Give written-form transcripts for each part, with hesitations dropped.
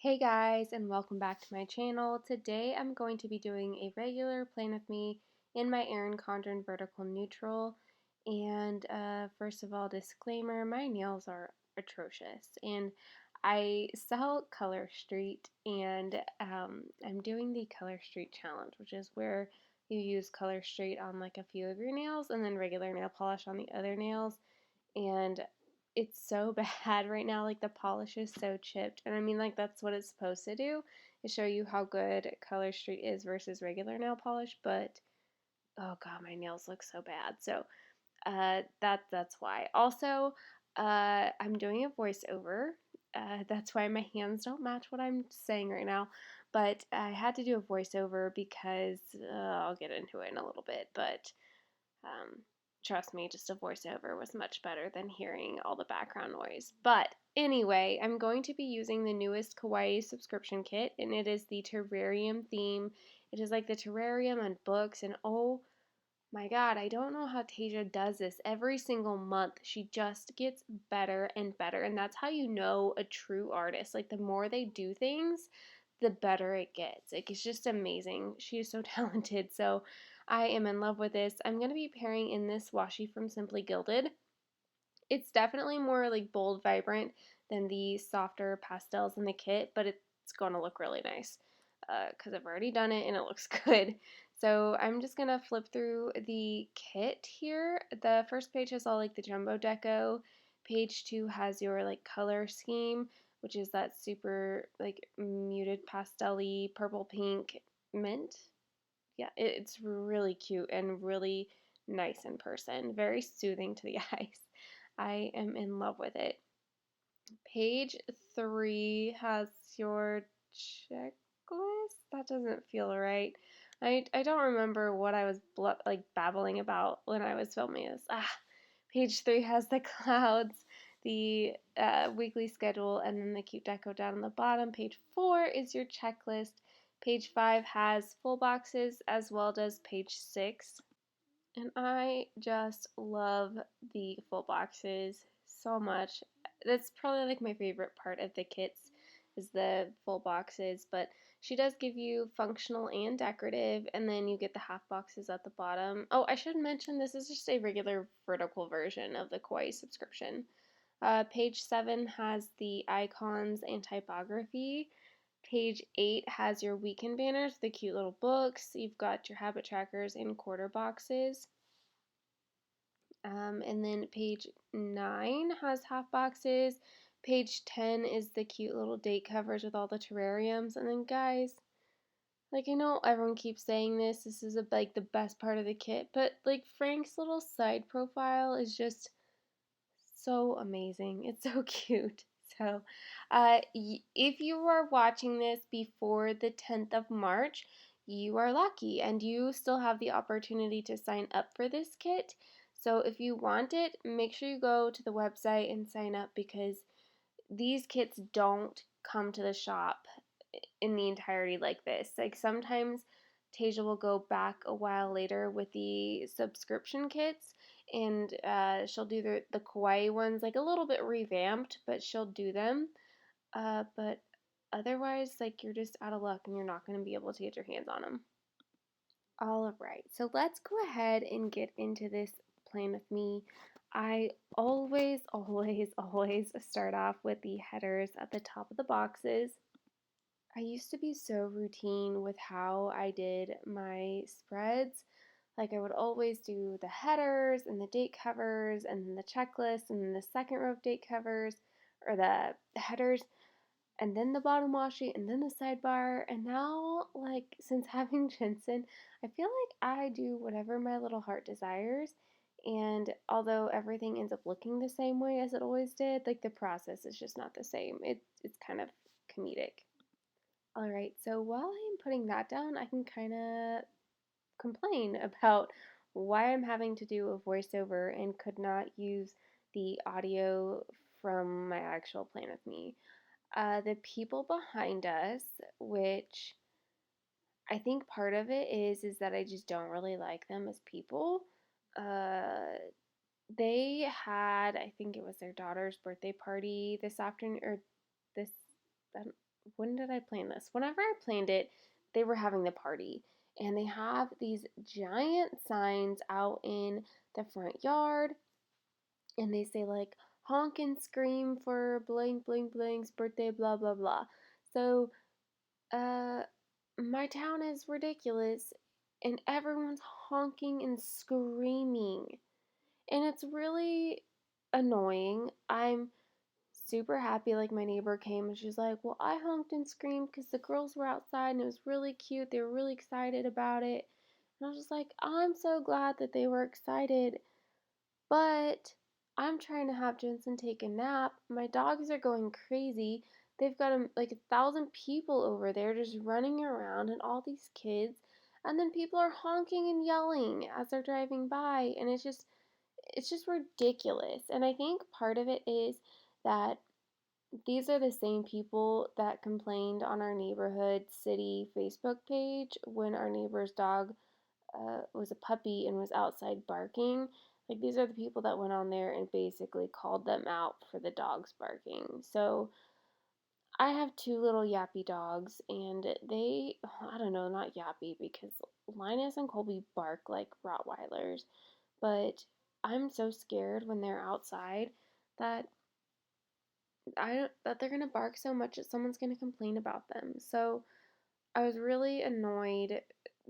Hey guys, and welcome back to my channel. Today I'm going to be doing a regular Plan With Me in my Erin Condren Vertical Neutral. And first of all, disclaimer, my nails are atrocious. And I sell Color Street, and I'm doing the Color Street Challenge, which is where you use Color Street on like a few of your nails and then regular nail polish on the other nails. And it's so bad right now. Like, the polish is so chipped, and I mean, like, that's what it's supposed to do, is show you how good Color Street is versus regular nail polish. But oh god, my nails look so bad. So that's why. Also, I'm doing a voiceover. That's why my hands don't match what I'm saying right now, but I had to do a voiceover because I'll get into it in a little bit. But um, trust me, just a voiceover was much better than hearing all the background noise. But anyway, I'm going to be using the newest Kawaii subscription kit, and it is the Terrarium theme. It is like the Terrarium and books, and oh my god, I don't know how Tasia does this. Every single month, she just gets better and better, and that's how you know a true artist. Like, the more they do things, the better it gets. Like, it's just amazing. She is so talented. So I am in love with this. I'm going to be pairing in this washi from Simply Gilded. It's definitely more like bold, vibrant than the softer pastels in the kit, but it's going to look really nice because I've already done it and it looks good. So I'm just going to flip through the kit here. The first page has all like the jumbo deco. Page 2 has your like color scheme, which is that super like muted pastel-y purple pink mint. Yeah, it's really cute and really nice in person. Very soothing to the eyes. I am in love with it. Page 3 has your checklist. That doesn't feel right. I don't remember what I was like babbling about when I was filming this. Page 3 has the clouds, the weekly schedule, and then the cute deco down on the bottom. Page 4 is your checklist. Page 5 has full boxes as well as page 6. And I just love the full boxes so much. That's probably like my favorite part of the kits is the full boxes, but she does give you functional and decorative, and then you get the half boxes at the bottom. Oh, I should mention this is just a regular vertical version of the Kawaii subscription. Page 7 has the icons and typography. Page 8 has your weekend banners, the cute little books. You've got your habit trackers and quarter boxes. And then page 9 has half boxes. Page 10 is the cute little date covers with all the terrariums. And then guys, like, I know everyone keeps saying this is like the best part of the kit, but like Frank's little side profile is just so amazing. It's so cute. So, if you are watching this before the 10th of March, you are lucky and you still have the opportunity to sign up for this kit. So, if you want it, make sure you go to the website and sign up because these kits don't come to the shop in the entirety like this. Like, sometimes Tasia will go back a while later with the subscription kits, and she'll do the Kawaii ones like a little bit revamped, but she'll do them. But otherwise, like, you're just out of luck and you're not going to be able to get your hands on them. All right, so let's go ahead and get into this Plan With Me. I always, always, always start off with the headers at the top of the boxes. I used to be so routine with how I did my spreads. Like, I would always do the headers and the date covers and then the checklist and then the second row of date covers or the headers and then the bottom washi and then the sidebar. And now, like, since having Jensen, I feel like I do whatever my little heart desires. And although everything ends up looking the same way as it always did, like, the process is just not the same. It's kind of comedic. Alright, so while I'm putting that down, I can kind of complain about why I'm having to do a voiceover and could not use the audio from my actual Plan With Me. The people behind us, which I think part of it is that I just don't really like them as people. Uh, they had, I think it was their daughter's birthday party this afternoon, or this, when did I plan this? Whenever I planned it, they were having the party. And they have these giant signs out in the front yard. And they say, like, honk and scream for blank, blank, blank's birthday, blah, blah, blah. So, uh, my town is ridiculous. And everyone's honking and screaming. And it's really annoying. I'm super happy. Like, my neighbor came and she's like, well, I honked and screamed because the girls were outside and it was really cute. They were really excited about it. And I was just like, I'm so glad that they were excited, but I'm trying to have Jensen take a nap. My dogs are going crazy. They've got like 1,000 people over there just running around and all these kids. And then people are honking and yelling as they're driving by, and it's just ridiculous. And I think part of it is that these are the same people that complained on our neighborhood city Facebook page when our neighbor's dog was a puppy and was outside barking. Like, these are the people that went on there and basically called them out for the dogs barking. So I have two little yappy dogs, and I don't know, not yappy because Linus and Colby bark like Rottweilers, but I'm so scared when they're outside that that they're gonna bark so much that someone's gonna complain about them. So I was really annoyed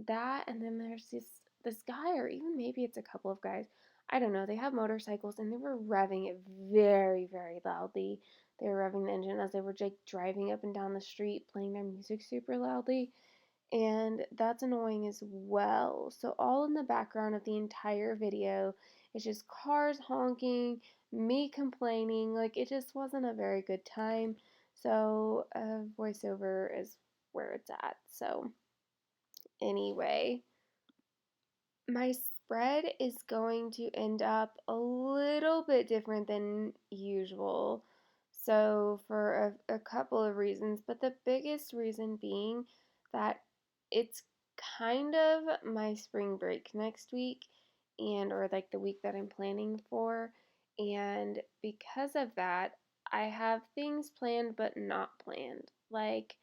that, and then there's this guy, or even maybe it's a couple of guys. I don't know. They have motorcycles and they were revving it very, very loudly. They were revving the engine as they were like driving up and down the street, playing their music super loudly, and that's annoying as well. So all in the background of the entire video is just cars honking, me complaining, like it just wasn't a very good time. So voiceover is where it's at. So anyway, my spread is going to end up a little bit different than usual. So, for a couple of reasons, but the biggest reason being that it's kind of my spring break next week, and or like the week that I'm planning for. And because of that, I have things planned but not planned. Like,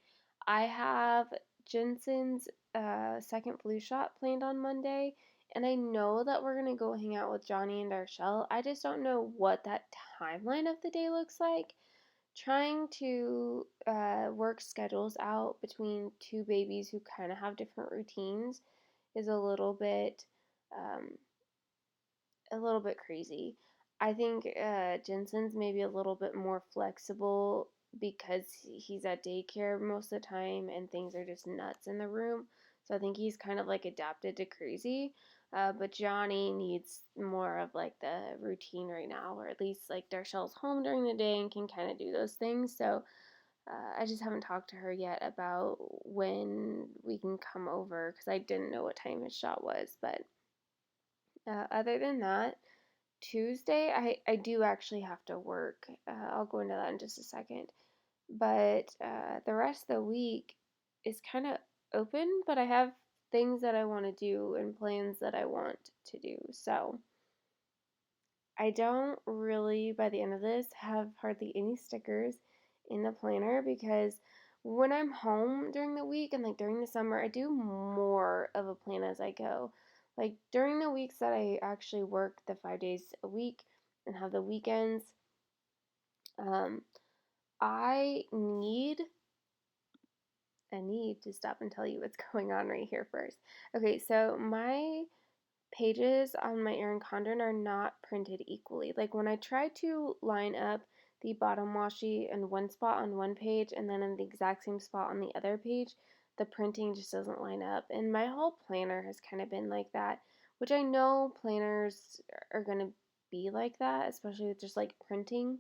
I have Jensen's second flu shot planned on Monday, and I know that we're gonna go hang out with Johnny and Darshell. I just don't know what that timeline of the day looks like. Trying to work schedules out between two babies who kind of have different routines is um, a little bit crazy. I think Jensen's maybe a little bit more flexible because he's at daycare most of the time and things are just nuts in the room. So I think he's kind of like adapted to crazy. But Johnny needs more of like the routine right now, or at least like Darshell's home during the day and can kind of do those things. So I just haven't talked to her yet about when we can come over because I didn't know what time his shot was. But other than that, Tuesday, I do actually have to work. I'll go into that in just a second. But the rest of the week is kind of open, but I have things that I want to do and plans that I want to do. So I don't really, by the end of this, have hardly any stickers in the planner because when I'm home during the week and like during the summer, I do more of a plan as I go. Like during the weeks that I actually work the 5 days a week and have the weekends, um, I need to stop and tell you what's going on right here first. Okay, so my pages on my Erin Condren are not printed equally. Like when I try to line up the bottom washi in one spot on one page and then in the exact same spot on the other page, the printing just doesn't line up. And my whole planner has kind of been like that, which I know planners are going to be like that, especially with just like printing.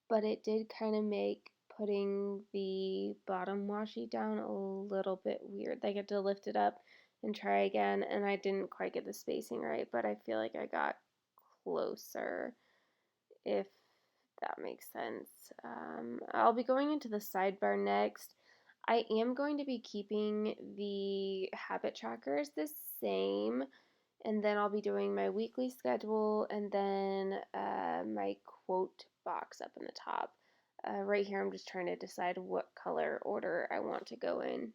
But it did kind of make putting the bottom washi down a little bit weird. Like I had to lift it up and try again, and I didn't quite get the spacing right, but I feel like I got closer, if that makes sense. I'll be going into the sidebar next. I am going to be keeping the habit trackers the same, and then I'll be doing my weekly schedule and then my quote box up in the top. Right here, I'm just trying to decide what color order I want to go in.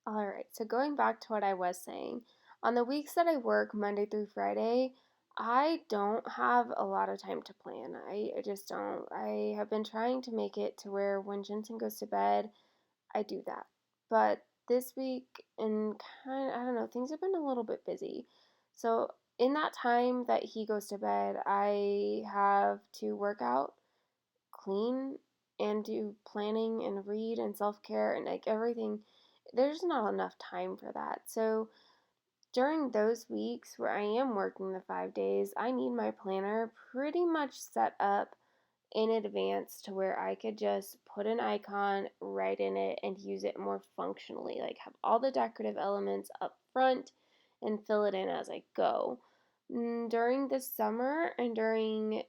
All right, so going back to what I was saying, on the weeks that I work Monday through Friday, I don't have a lot of time to plan. I just don't. I have been trying to make it to where when Jensen goes to bed, I do that. But this week, and kind of, I don't know, things have been a little bit busy. So in that time that he goes to bed, I have to work out, clean, and do planning and read and self-care and like everything. There's not enough time for that. So during those weeks where I am working the 5 days, I need my planner pretty much set up in advance to where I could just put an icon right in it and use it more functionally, like have all the decorative elements up front and fill it in as I go. During the summer and during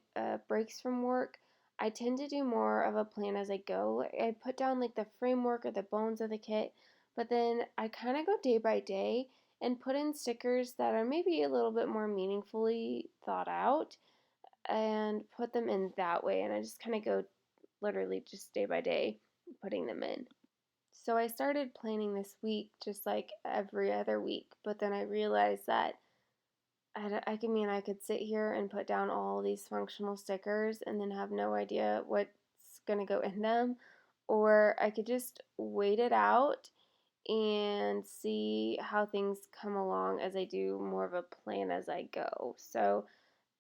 breaks from work, I tend to do more of a plan as I go. I put down like the framework or the bones of the kit, but then I kind of go day by day and put in stickers that are maybe a little bit more meaningfully thought out and put them in that way. And I just kind of go literally just day by day putting them in. So I started planning this week just like every other week, but then I realized that I could sit here and put down all these functional stickers and then have no idea what's going to go in them, or I could just wait it out and see how things come along as I do more of a plan as I go. So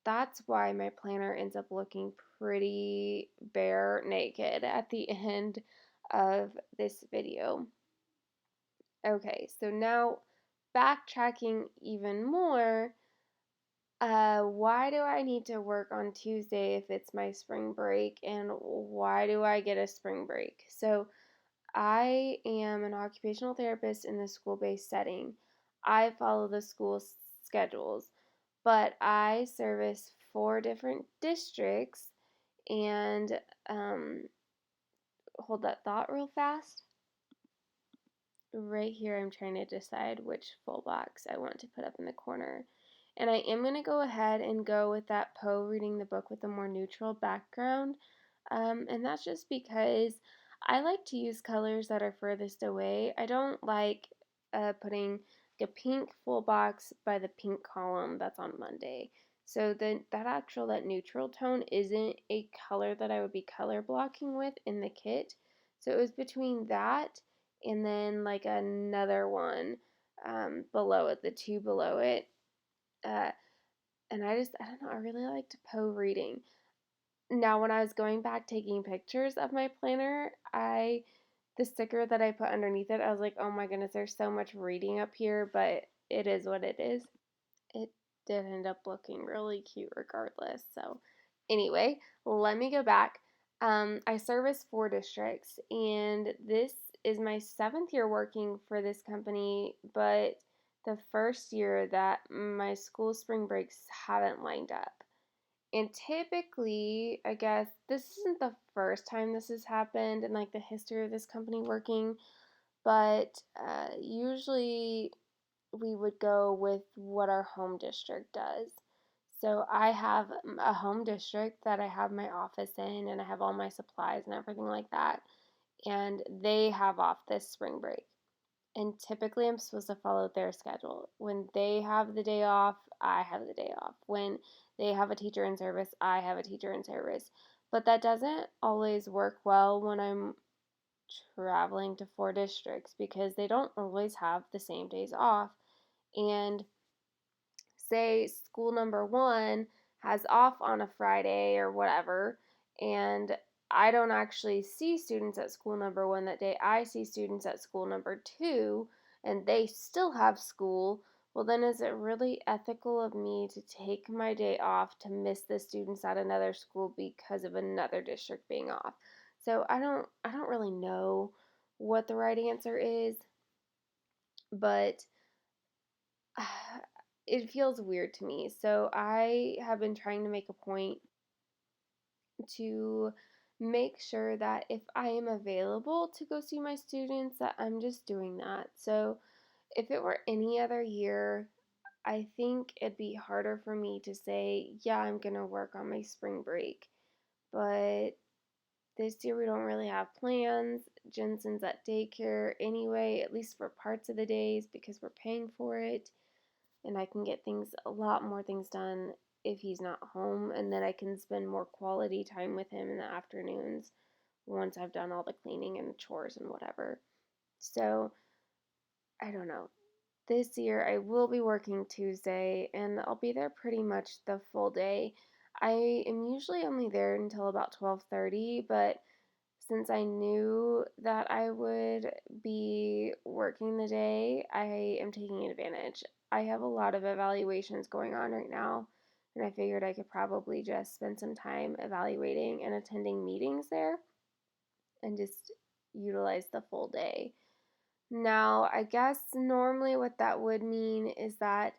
that's why my planner ends up looking pretty bare naked at the end of this video. Okay, so now backtracking even more, why do I need to work on Tuesday if it's my spring break, and why do I get a spring break? So I am an occupational therapist in the school-based setting. I follow the school schedules, but I service 4 different districts. And hold that thought real fast. Right here, I'm trying to decide which full box I want to put up in the corner. And I am going to go ahead and go with that Poe reading the book with a more neutral background. And that's just because I like to use colors that are furthest away. I don't like putting a pink full box by the pink column that's on Monday. So that neutral tone isn't a color that I would be color blocking with in the kit. So it was between that and then like another one below it, the two below it. Uh, and I don't know, I really liked Poe reading. Now, when I was going back taking pictures of my planner, the sticker that I put underneath it, I was like, oh my goodness, there's so much reading up here, but it is what it is. It did end up looking really cute regardless. So, anyway, let me go back. I service 4 districts, and this is my 7th year working for this company, but the first year that my school spring breaks haven't lined up. And typically, I guess this isn't the first time this has happened in like the history of this company working, but usually we would go with what our home district does. So I have a home district that I have my office in and I have all my supplies and everything like that. And they have off this spring break. And typically I'm supposed to follow their schedule. When they have the day off, I have the day off. When they have a teacher in service, I have a teacher in service. But that doesn't always work well when I'm traveling to 4 districts because they don't always have the same days off. And say school number 1 has off on a Friday or whatever, and I don't actually see students at school number 1 that day. I see students at school number 2, and they still have school. Well, then is it really ethical of me to take my day off to miss the students at another school because of another district being off? So I don't really know what the right answer is, but it feels weird to me. So I have been trying to make a point to make sure that if I am available to go see my students, that I'm just doing that. So if it were any other year, I think it'd be harder for me to say, yeah, I'm going to work on my spring break. But This year we don't really have plans. Jensen's at daycare anyway, at least for parts of the days because we're paying for it. And I can get a lot more things done if he's not home. And then I can spend more quality time with him in the afternoons once I've done all the cleaning and chores and whatever. So, I don't know. This year I will be working Tuesday and I'll be there pretty much the full day. I am usually only there until about 12:30, but since I knew that I would be working the day, I am taking advantage. I have a lot of evaluations going on right now, and I figured I could probably just spend some time evaluating and attending meetings there and just utilize the full day. Now, I guess normally what that would mean is that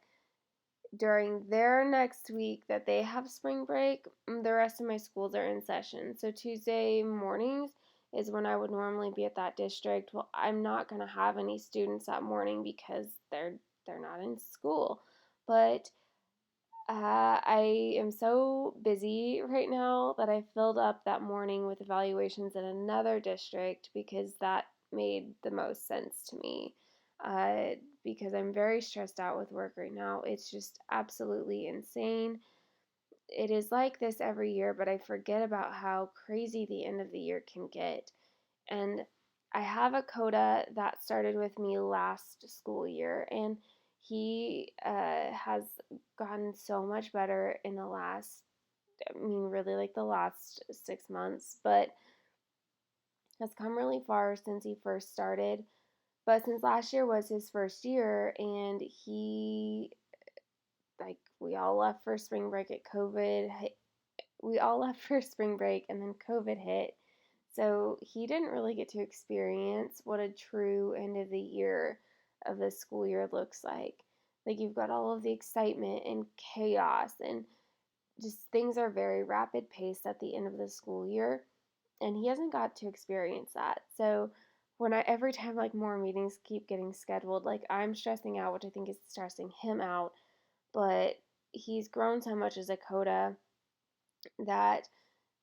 during their next week that they have spring break, the rest of my schools are in session. So Tuesday mornings is when I would normally be at that district. Well, I'm not going to have any students that morning because they're not in school. But I am so busy right now that I filled up that morning with evaluations in another district because that made the most sense to me. Because I'm very stressed out with work right now. It's just absolutely insane. It is like this every year, but I forget about how crazy the end of the year can get. And I have a coda that started with me last school year, and he has gotten so much better in the last, I mean, really like the last 6 months, but has come really far since he first started. But since last year was his first year, and we all left for spring break at COVID, we all left for spring break, and then COVID hit. So he didn't really get to experience what a true end of the year of the school year looks like. Like you've got all of the excitement and chaos, and just things are very rapid paced at the end of the school year, and he hasn't got to experience that. So every time like more meetings keep getting scheduled, like I'm stressing out, which I think is stressing him out, but he's grown so much as a coda that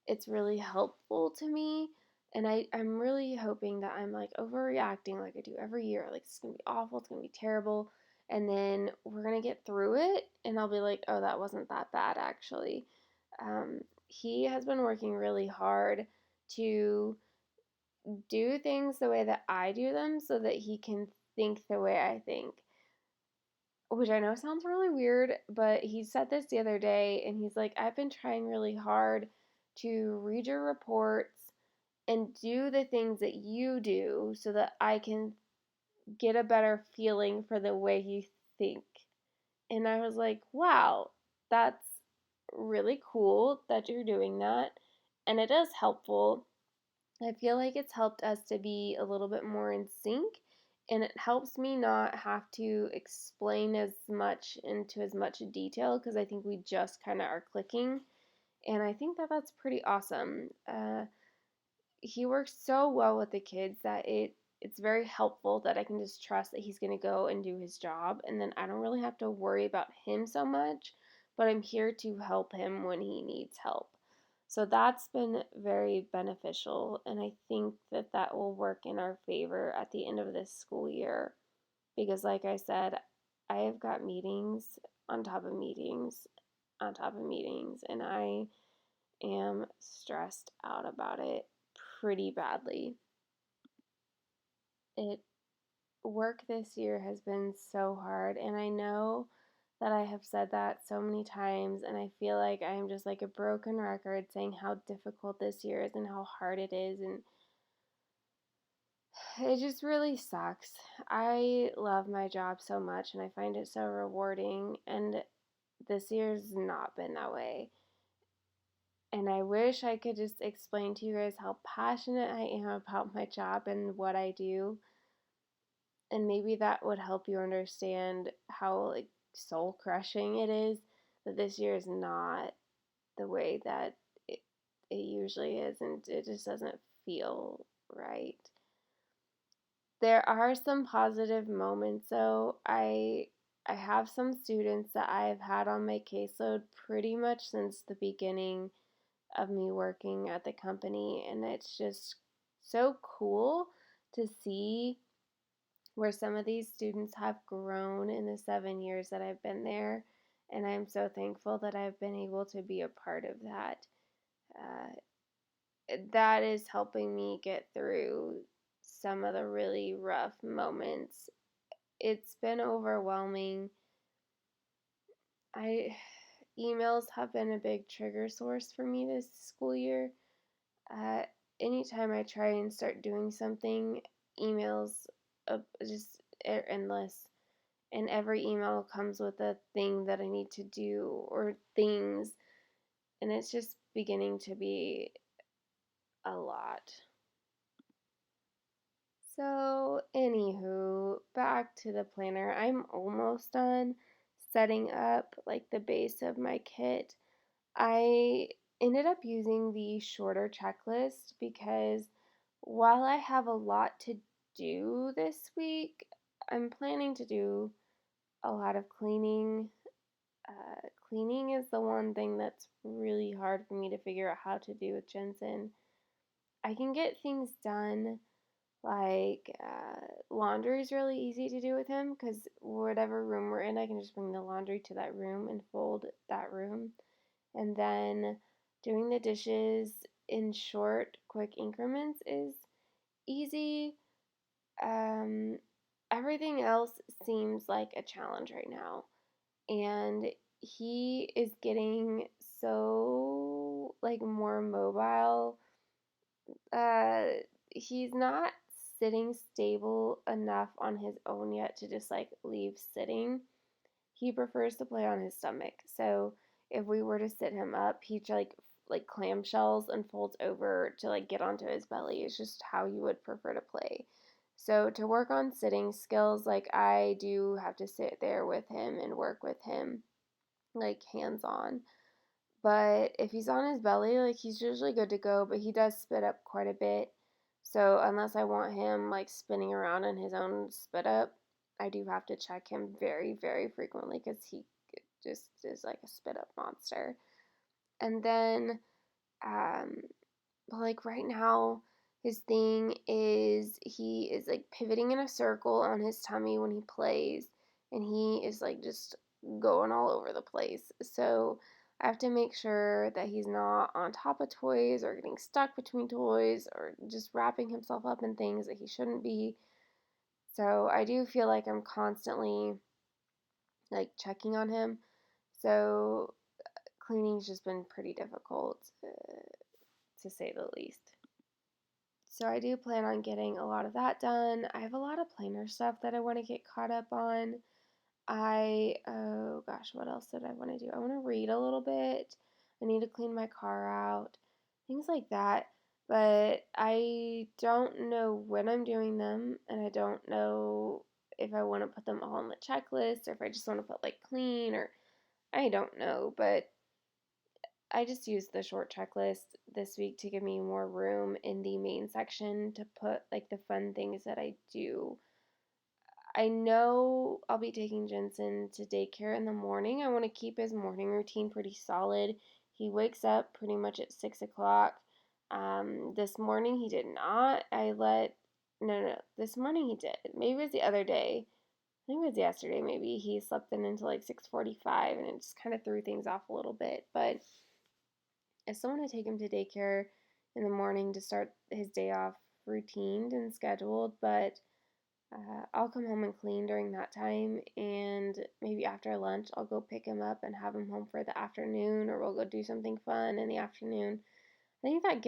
it's really helpful to me. And I'm really hoping that I'm like overreacting like I do every year. Like, it's going to be awful. It's going to be terrible. And then we're going to get through it. And I'll be like, oh, that wasn't that bad, actually. He has been working really hard to do things the way that I do them so that he can think the way I think, which I know sounds really weird, but he said this the other day and he's like, I've been trying really hard to read your reports and do the things that you do so that I can get a better feeling for the way you think. And I was like, wow, that's really cool that you're doing that. And it is helpful. I feel like it's helped us to be a little bit more in sync, and it helps me not have to explain as much into as much detail because I think we just kind of are clicking, and I think that that's pretty awesome. He works so well with the kids that it's very helpful that I can just trust that he's going to go and do his job, and then I don't really have to worry about him so much, but I'm here to help him when he needs help. So that's been very beneficial, and I think that that will work in our favor at the end of this school year because, like I said, I have got meetings on top of meetings on top of meetings, and I am stressed out about it pretty badly. It Work this year has been so hard, and I know that I have said that so many times, and I feel like I'm just like a broken record saying how difficult this year is and how hard it is, and it just really sucks. I love my job so much and I find it so rewarding, and this year's not been that way. And I wish I could just explain to you guys how passionate I am about my job and what I do, and maybe that would help you understand how like soul crushing it is that this year is not the way that it usually is, and it just doesn't feel right. There are some positive moments though. I have some students that I've had on my caseload pretty much since the beginning of me working at the company, and it's just so cool to see where some of these students have grown in the 7 years that I've been there, and I'm so thankful that I've been able to be a part of that. That is helping me get through some of the really rough moments. It's been overwhelming. I Emails have been a big trigger source for me this school year. Uh, Anytime I try and start doing something, emails just are endless. And every email comes with a thing that I need to do or things. And it's just beginning to be a lot. So, anywho, back to the planner. I'm almost done setting up like the base of my kit. I ended up using the shorter checklist because while I have a lot to do this week, I'm planning to do a lot of cleaning. Cleaning is the one thing that's really hard for me to figure out how to do with Jensen. I can get things done like laundry is really easy to do with him because whatever room we're in, I can just bring the laundry to that room and fold that room. And then doing the dishes in short, quick increments is easy. Um, Everything else seems like a challenge right now. And he is getting so like more mobile. Uh, he's not sitting stable enough on his own yet to just like leave sitting. He prefers to play on his stomach. So if we were to sit him up, he like clamshells and folds over to like get onto his belly. It's just how he would prefer to play. So to work on sitting skills, like I do have to sit there with him and work with him like hands on. But if he's on his belly, like he's usually good to go, but he does spit up quite a bit. So unless I want him like spinning around in his own spit up, I do have to check him very, very frequently because he just is like a spit up monster. And then, um, like right now, his thing is he is like pivoting in a circle on his tummy when he plays, and he is like just going all over the place. So I have to make sure that he's not on top of toys or getting stuck between toys or just wrapping himself up in things that he shouldn't be. So I do feel like I'm constantly like checking on him. So cleaning's just been pretty difficult, to say the least. So I do plan on getting a lot of that done. I have a lot of planner stuff that I want to get caught up on. Oh gosh, what else did I want to do? I want to read a little bit. I need to clean my car out, things like that. But I don't know when I'm doing them, and I don't know if I want to put them all on the checklist or if I just want to put like clean or I don't know. But I just used the short checklist this week to give me more room in the main section to put like the fun things that I do. I know I'll be taking Jensen to daycare in the morning. I want to keep his morning routine pretty solid. He wakes up pretty much at 6 o'clock. This morning he did not. No, this morning he did. Maybe it was the other day. I think it was yesterday maybe. He slept in until like 6:45 and it just kind of threw things off a little bit. But I still want to take him to daycare in the morning to start his day off routined and scheduled, but I'll come home and clean during that time, and maybe after lunch, I'll go pick him up and have him home for the afternoon, or we'll go do something fun in the afternoon. I think it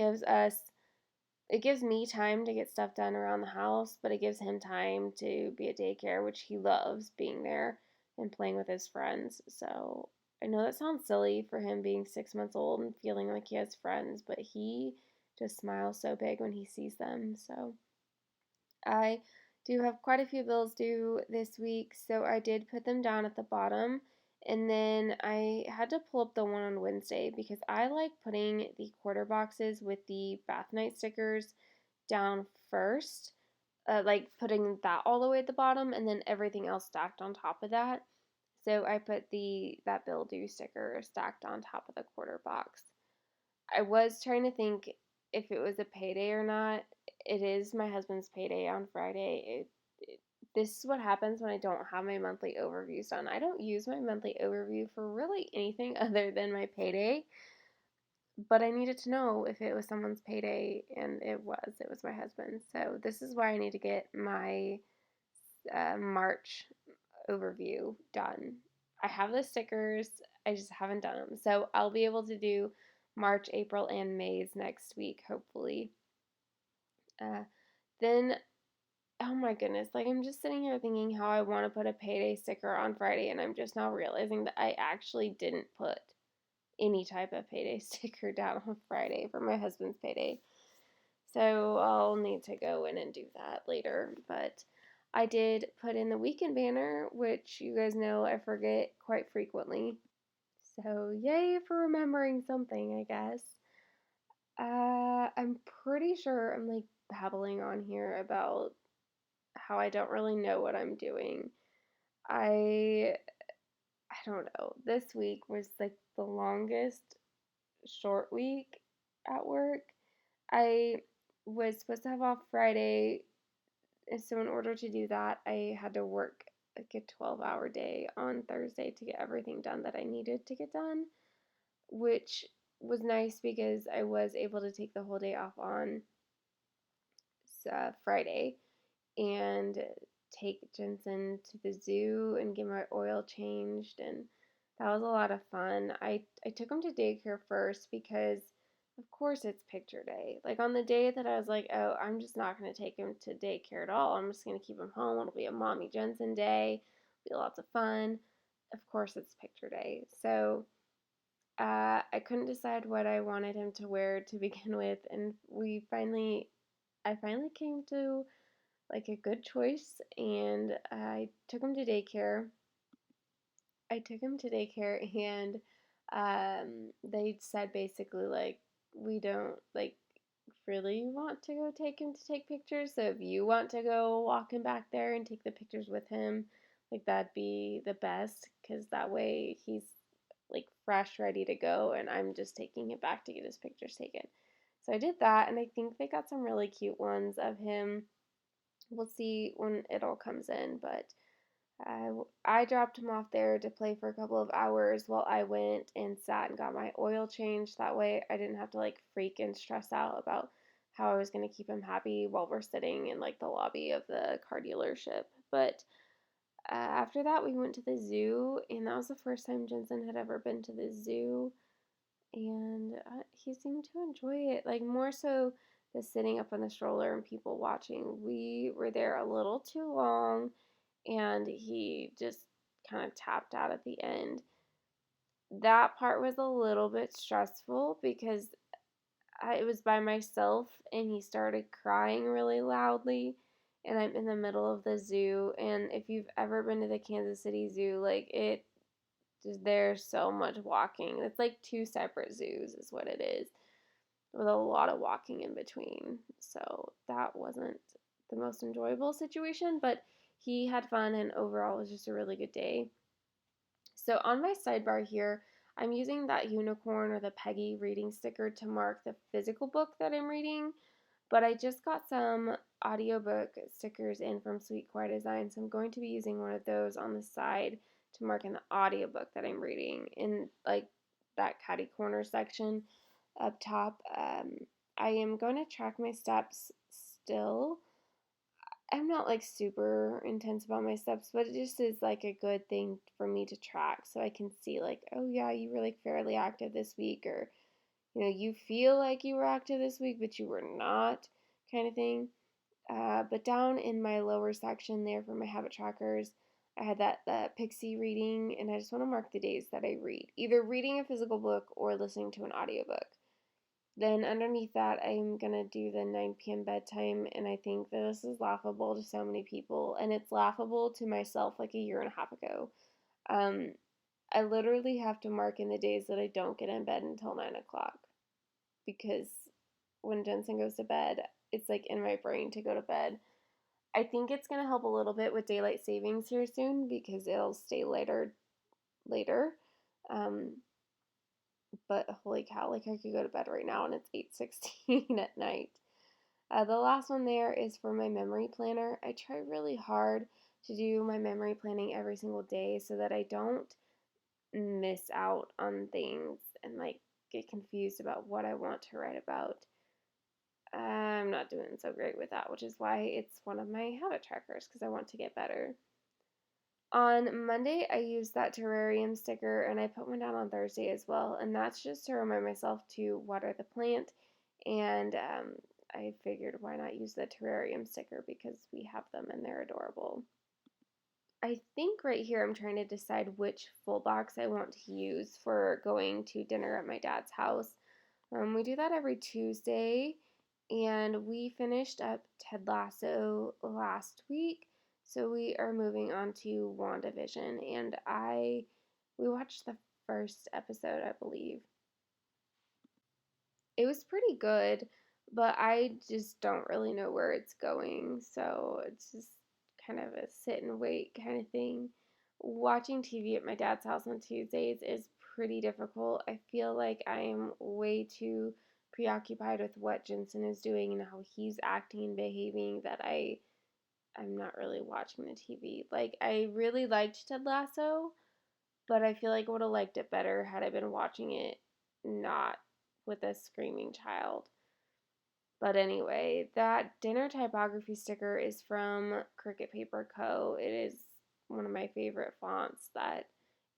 gives me time to get stuff done around the house, but it gives him time to be at daycare, which he loves being there and playing with his friends. So I know that sounds silly for him being 6 months old and feeling like he has friends, but he just smiles so big when he sees them. So I do have quite a few bills due this week, so I did put them down at the bottom. And then I had to pull up the one on Wednesday because I like putting the quarter boxes with the bath night stickers down first, like putting that all the way at the bottom and then everything else stacked on top of that. So I put that bill due sticker stacked on top of the quarter box. I was trying to think if it was a payday or not. It is my husband's payday on Friday. This is what happens when I don't have my monthly overviews done. I don't use my monthly overview for really anything other than my payday, but I needed to know if it was someone's payday, and it was. It was my husband's. So this is why I need to get my March overview done. I have the stickers, I just haven't done them. So I'll be able to do March, April, and May's next week, hopefully. Uh, then, oh my goodness, like I'm just sitting here thinking how I want to put a payday sticker on Friday, and I'm just now realizing that I actually didn't put any type of payday sticker down on Friday for my husband's payday. So I'll need to go in and do that later. But I did put in the weekend banner, which you guys know I forget quite frequently. So yay for remembering something, I guess. I'm pretty sure I'm like babbling on here about how I don't really know what I'm doing. I I don't know. This week was like the longest short week at work. I was supposed to have off Friday, and so in order to do that, I had to work like a 12-hour day on Thursday to get everything done that I needed to get done, which was nice because I was able to take the whole day off on Friday and take Jensen to the zoo and get my oil changed, and that was a lot of fun. I took him to daycare first because of course it's picture day. Like on the day that I was like, oh, I'm just not going to take him to daycare at all. I'm just going to keep him home. It'll be a mommy Jensen day. It'll be lots of fun. Of course it's picture day. So I couldn't decide what I wanted him to wear to begin with, and I finally came to like a good choice, and I took him to daycare. And they said basically like we don't like really want to go take him to take pictures. So if you want to go walk him back there and take the pictures with him, like that'd be the best because that way he's like fresh, ready to go, and I'm just taking him back to get his pictures taken. So I did that, and I think they got some really cute ones of him. We'll see when it all comes in, but I dropped him off there to play for a couple of hours while I went and sat and got my oil changed. That way I didn't have to like freak and stress out about how I was going to keep him happy while we're sitting in like the lobby of the car dealership. But after that, we went to the zoo, and that was the first time Jensen had ever been to the zoo, and he seemed to enjoy it, like more so the sitting up on the stroller and people watching. We were there a little too long, and he just kind of tapped out at the end. That part was a little bit stressful because it was by myself, and he started crying really loudly, and I'm in the middle of the zoo. And if you've ever been to the Kansas City Zoo, like there's so much walking. It's like two separate zoos is what it is, with a lot of walking in between. So that wasn't the most enjoyable situation, but he had fun, and overall it was just a really good day. So on my sidebar here, I'm using that unicorn or the Peggy reading sticker to mark the physical book that I'm reading, but I just got some audiobook stickers in from Sweet Kawaii Design, so I'm going to be using one of those on the side to mark in the audiobook that I'm reading in like that catty corner section up top. I am going to track my steps still. I'm not like super intense about my steps, but it just is like a good thing for me to track so I can see like, oh yeah, you were like fairly active this week, or you feel like you were active this week, but you were not, kind of thing. But down in my lower section there for my habit trackers, I had that Pixie reading, and I just want to mark the days that I read, either reading a physical book or listening to an audiobook. Then underneath that, I'm going to do the 9 p.m. bedtime, and I think that this is laughable to so many people, and it's laughable to myself like a year and a half ago. Um, I literally have to mark in the days that I don't get in bed until 9 o'clock, because when Jensen goes to bed, it's like in my brain to go to bed. I think it's going to help a little bit with daylight savings here soon because it'll stay later. Um, but holy cow, like I could go to bed right now and it's 8:16 at night. The last one there is for my memory planner. I try really hard to do my memory planning every single day so that I don't miss out on things and like get confused about what I want to write about. I'm not doing so great with that, which is why it's one of my habit trackers because I want to get better. On Monday, I used that terrarium sticker and I put one down on Thursday as well. And that's just to remind myself to water the plant. And I figured why not use the terrarium sticker because we have them and they're adorable. I think right here I'm trying to decide which full box I want to use for going to dinner at my dad's house. We do that every Tuesday, and we finished up Ted Lasso last week, so we are moving on to WandaVision, and we watched the first episode, I believe. It was pretty good, but I just don't really know where it's going, so it's just kind of a sit and wait kind of thing. Watching TV at my dad's house on Tuesdays is pretty difficult. I feel like I am way too preoccupied with what Jensen is doing and how he's acting and behaving that I'm not really watching the TV. Like I really liked Ted Lasso, but I feel like I would have liked it better had I been watching it not with a screaming child. But anyway, that dinner typography sticker is from Cricut Paper Co. It is one of my favorite fonts that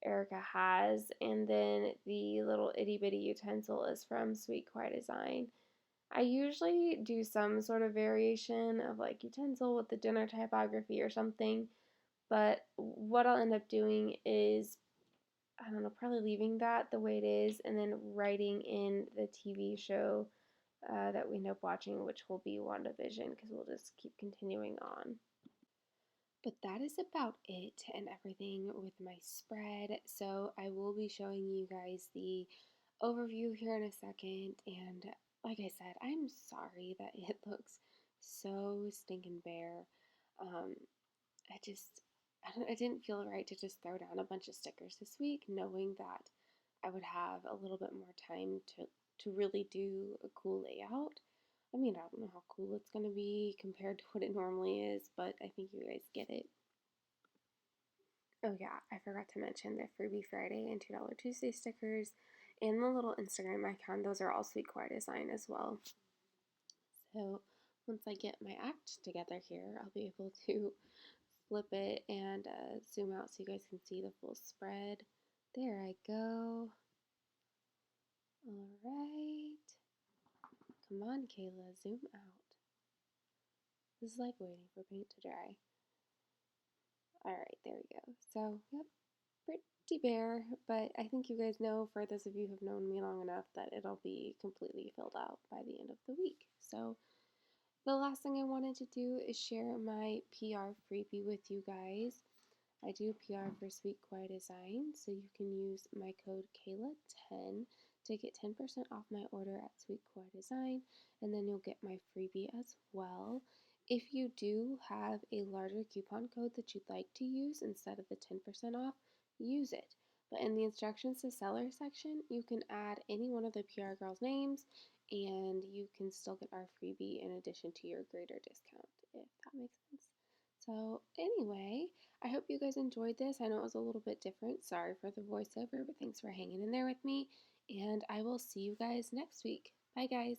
Erica has. And then the little itty bitty utensil is from Sweet Quiet Design. I usually do some sort of variation of like utensil with the dinner typography or something. But what I'll end up doing is, I don't know, probably leaving that the way it is and then writing in the TV show that we end up watching, which will be WandaVision, because we'll just keep continuing on. But that is about it and everything with my spread. So I will be showing you guys the overview here in a second. And like I said, I'm sorry that it looks so stinking bare. Um, I just, I didn't feel right to just throw down a bunch of stickers this week, knowing that I would have a little bit more time to really do a cool layout. I mean, I don't know how cool it's going to be compared to what it normally is, but I think you guys get it. Oh yeah, I forgot to mention the Freebie Friday and $2 Tuesday stickers and the little Instagram icon. Those are all Sweet Quiet Design as well. So once I get my act together here, I'll be able to flip it and zoom out so you guys can see the full spread. There I go. All right. Come on, Kayla, zoom out. This is like waiting for paint to dry. All right, there we go. So, yep, pretty bare, but I think you guys know, for those of you who've known me long enough, that it'll be completely filled out by the end of the week. So, the last thing I wanted to do is share my PR freebie with you guys. I do PR for Sweet Quiet Design, so you can use my code Kayla10 to get 10% off my order at Sweet Quiet Design, and then you'll get my freebie as well. If you do have a larger coupon code that you'd like to use instead of the 10% off, use it. But in the instructions to seller section, you can add any one of the PR girls' names, and you can still get our freebie in addition to your greater discount, if that makes sense. So anyway, I hope you guys enjoyed this. I know it was a little bit different. Sorry for the voiceover, but thanks for hanging in there with me. And I will see you guys next week. Bye, guys.